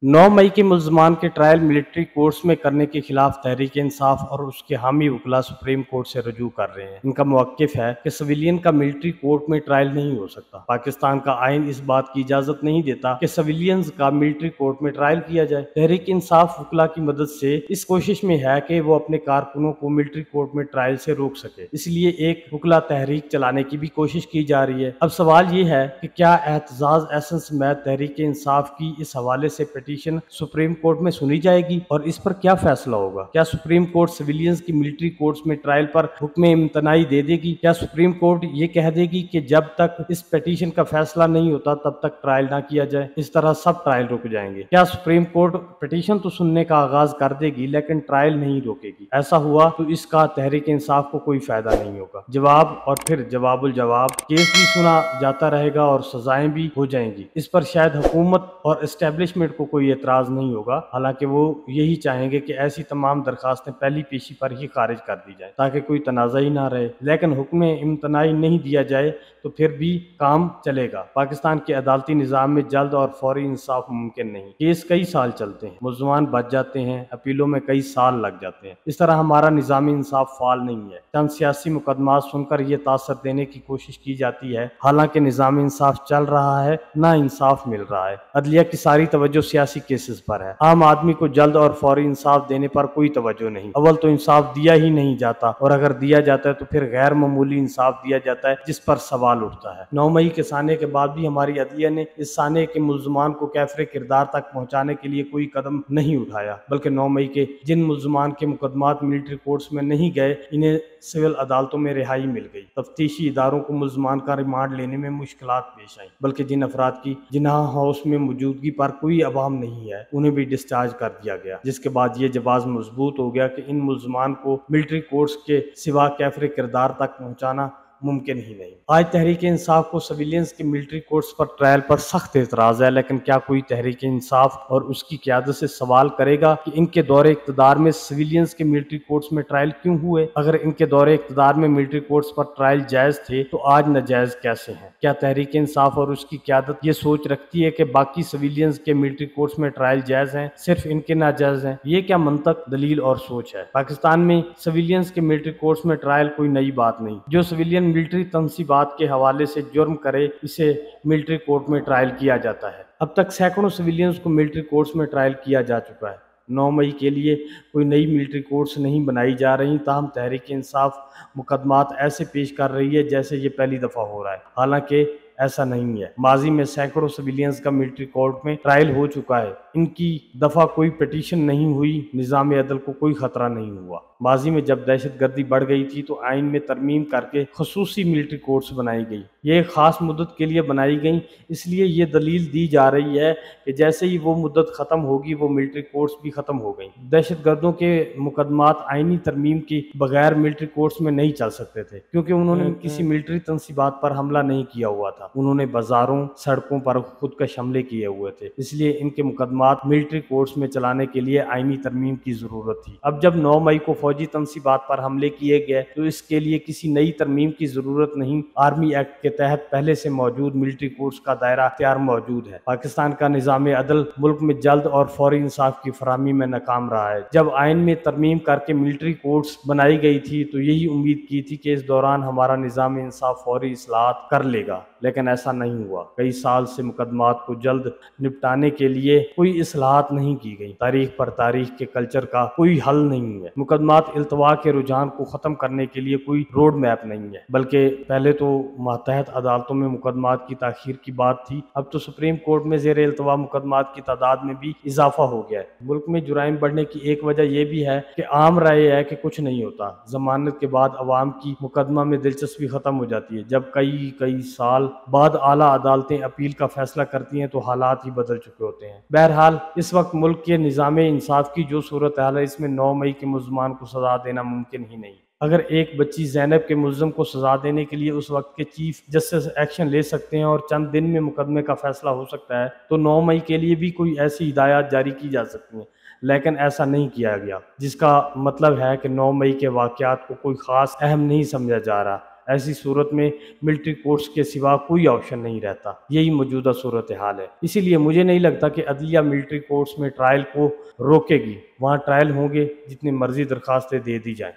9 मई के मुल्ज़मान के trial military courts में करने के खिलाफ तहरीक इंसाफ और उसके हामी वकला सुप्रीम कोर्ट से रजू कर रहे हैं। इनका मौक़िफ़ है कि सिविलियन का मिलिट्री कोर्ट में ट्रायल नहीं हो सकता। पाकिस्तान का आइन इस बात की इजाज़त नहीं देता कि सिविलियंस का मिलिट्री कोर्ट में ट्रायल किया जाए। तहरीक इंसाफ वकला की मदद से इस कोशिश में है कि वो अपने कारकुनों को मिलिट्री कोर्ट में ट्रायल से रोक सके, इसलिए एक वकला तहरीक चलाने की भी कोशिश की जा रही है। अब सवाल ये है कि क्या एहतजाज एसेंस में तहरीक इंसाफ की इस हवाले से पिटीशन सुप्रीम कोर्ट में सुनी जाएगी और इस पर क्या फैसला होगा? क्या सुप्रीम कोर्ट सिविलियंस की मिलिट्री कोर्ट्स में ट्रायल पर हुक्म इम्तनाई दे देगी? क्या सुप्रीम कोर्ट ये कह देगी कि जब तक इस पिटीशन का फैसला नहीं होता तब तक ट्रायल ना किया जाए? इस तरह सब ट्रायल रुक जाएंगे। क्या सुप्रीम कोर्ट पिटीशन तो सुनने का आगाज कर देगी लेकिन ट्रायल नहीं रोकेगी? ऐसा हुआ तो इसका तहरीक इंसाफ को कोई फायदा नहीं होगा। जवाब और फिर जवाबुल जवाब, केस भी सुना जाता रहेगा और सजाएं भी हो जाएंगी। इस पर शायद हुकूमत और एस्टेब्लिशमेंट को कोई एतराज नहीं होगा, हालांकि वो यही चाहेंगे कि ऐसी तमाम दरखास्तें पहली पेशी पर ही खारिज कर दी जाए ताकि कोई तनाज़ा ही ना रहे। लेकिन हुक्म इम्तनाई नहीं दिया जाए तो फिर भी काम चलेगा। पाकिस्तान के अदालती निज़ाम में जल्द और फौरी इंसाफ मुमकिन नहीं। केस कई साल चलते हैं, मुल्ज़मान बच जाते हैं, अपीलों में कई साल लग जाते हैं। इस तरह हमारा निज़ामी इंसाफ फाल नहीं है। चंद सियासी मुकदमात सुनकर ये तासर देने की कोशिश की जाती है, हालांकि निज़ामी इंसाफ चल रहा है, ना इंसाफ मिल रहा है। अदलिया की सारी तवज्जो सियासी केसेस पर है। आम आदमी को जल्द और फौरी इंसाफ देने पर कोई तवज्जो नहीं। अव्वल तो इंसाफ दिया ही नहीं जाता और अगर दिया जाता है तो फिर गैर मामूली इंसाफ दिया जाता है जिस पर सवाल उठता है। 9 मई के साने के बाद भी हमारी अदलिया ने इस साने के मुल्ज़मान को कैफरे किरदार तक पहुँचाने के लिए कोई कदम नहीं उठाया, बल्कि 9 मई के जिन मुल्ज़मान के मुकदमात मिलिट्री कोर्ट्स में नहीं गए इन्हें सिविल अदालतों में रिहाई मिल गई। तफ्तीशी इदारों को मुल्ज़मान का रिमांड लेने में मुश्किलात पेश आई, बल्कि जिन अफराद की जिनाह हाउस में मौजूदगी पर कोई अवाम नहीं है उन्हें भी डिस्चार्ज कर दिया गया, जिसके बाद ये जवाब मजबूत हो गया कि इन मुल्ज़मान को मिलिट्री कोर्ट्स के सिवा कैफरे किरदार तक पहुँचाना मुमकिन ही नहीं। आज तहरीक इंसाफ को सिविलियंस के मिलिट्री कोर्ट्स पर ट्रायल पर सख्त एतराज़ है, लेकिन क्या कोई तहरीक इंसाफ और उसकी क़यादत से सवाल करेगा कि इनके दौरे इक़्तिदार में सिविलियंस के मिलिट्री कोर्ट्स में ट्रायल क्यों हुए? अगर इनके दौरे इक़्तिदार में मिलिट्री कोर्ट्स पर ट्रायल जायज़ थे तो आज नाजायज़ कैसे हैं? क्या तहरीक इंसाफ और उसकी क़यादत ये सोच रखती है कि बाकी सिविलियंस के मिलिट्री कोर्ट्स में ट्रायल जायज़ हैं, सिर्फ इनके नाजायज़ हैं? ये क्या मंतक, दलील और सोच है? पाकिस्तान में सिविलियंस के मिलिट्री कोर्ट्स में ट्रायल कोई नई बात नहीं। जो सिविलियन मिलिट्री तनसीबात के हवाले से जुर्म करे इसे मिलिट्री कोर्ट में ट्रायल किया जाता है। अब तक सैकड़ों सिविलियंस को मिलिट्री कोर्ट्स में ट्रायल किया जा चुका है। 9 मई के लिए कोई नई मिलिट्री कोर्ट्स नहीं बनाई जा रही, ताहम तहरीक इंसाफ मुकदमात ऐसे पेश कर रही है जैसे ये पहली दफ़ा हो रहा है, हालांकि ऐसा नहीं है। माजी में सैकड़ों सिविलियंस का मिलिट्री कोर्ट में ट्रायल हो चुका है। इनकी दफ़ा कोई पिटीशन नहीं हुई, निज़ाम अदल को कोई ख़तरा नहीं हुआ। माजी में जब दहशत गर्दी बढ़ गई थी तो आइन में तरमीम करके खसूसी मिलिट्री कोर्ट्स बनाई गई। ये एक ख़ास मुद्दत के लिए बनाई गई, इसलिए ये दलील दी जा रही है कि जैसे ही वो मुद्दत ख़त्म होगी वो मिलिट्री कोर्ट्स भी ख़त्म हो गई। दहशत गर्दों के मुकदमात आइनी तरमीम के बगैर मिलिट्री कोर्ट्स में नहीं चल सकते थे, क्योंकि उन्होंने किसी मिलिट्री तनसीबात पर हमला नहीं किया हुआ था। उन्होंने बाजारों, सड़कों पर खुदकश हमले किए हुए थे, इसलिए इनके मुकदमात मिलिट्री कोर्ट्स में चलाने के लिए आइनी तरमीम की ज़रूरत थी। अब जब 9 मई को फौजी तनसीबात पर हमले किए गए तो इसके लिए किसी नई तरमीम की ज़रूरत नहीं। आर्मी एक्ट के तहत पहले से मौजूद मिलिट्री कोर्ट्स का दायरा अख्तियार मौजूद है। पाकिस्तान का निज़ाम अदल मुल्क में जल्द और फौरी इंसाफ की फराहमी में नाकाम रहा है। जब आइन में तरमीम करके मिलिट्री कोर्ट्स बनाई गई थी तो यही उम्मीद की थी कि इस दौरान हमारा निज़ाम इंसाफ फौरी इस्लाहत कर लेगा, लेकिन ऐसा नहीं हुआ। कई साल से मुकदमात को जल्द निपटाने के लिए कोई इस्लाहत नहीं की गई। तारीख पर तारीख के कल्चर का कोई हल नहीं है। मुकदमात इल्तवा के रुझान को ख़त्म करने के लिए कोई रोड मैप नहीं है, बल्कि पहले तो मातहत अदालतों में मुकदमात की ताख़ीर की बात थी, अब तो सुप्रीम कोर्ट में ज़ेर इल्तवा मुकदमात की तादाद में भी इजाफा हो गया है। मुल्क में जुराइम बढ़ने की एक वजह यह भी है कि आम राय है कि कुछ नहीं होता। जमानत के बाद अवाम की मुकदमा में दिलचस्पी ख़त्म हो जाती है। जब कई साल बाद आला अदालतें अपील का फैसला करती हैं तो हालात ही बदल चुके होते हैं। बहरहाल इस वक्त मुल्क के निज़ाम इंसाफ की जो सूरत हाल है, इसमें 9 मई के मुल्ज़मान को सज़ा देना मुमकिन ही नहीं। अगर एक बच्ची ज़ैनब के मुल्ज़म को सज़ा देने के लिए उस वक्त के चीफ जस्टिस एक्शन ले सकते हैं और चंद दिन में मुकदमे का फैसला हो सकता है, तो 9 मई के लिए भी कोई ऐसी हिदायत जारी की जा सकती हैं, लेकिन ऐसा नहीं किया गया, जिसका मतलब है कि 9 मई के वाक़यात को कोई ख़ास अहम नहीं समझा जा रहा। ایسی صورت میں ملٹری کورٹس کے سوا کوئی آپشن نہیں رہتا۔ یہی موجودہ صورتحال ہے۔ اسی لیے مجھے نہیں لگتا کہ عدلیہ ملٹری کورٹس میں ٹرائل کو روکے گی۔ وہاں ٹرائل ہوں گے، جتنی مرضی درخواستیں دے دی جائیں۔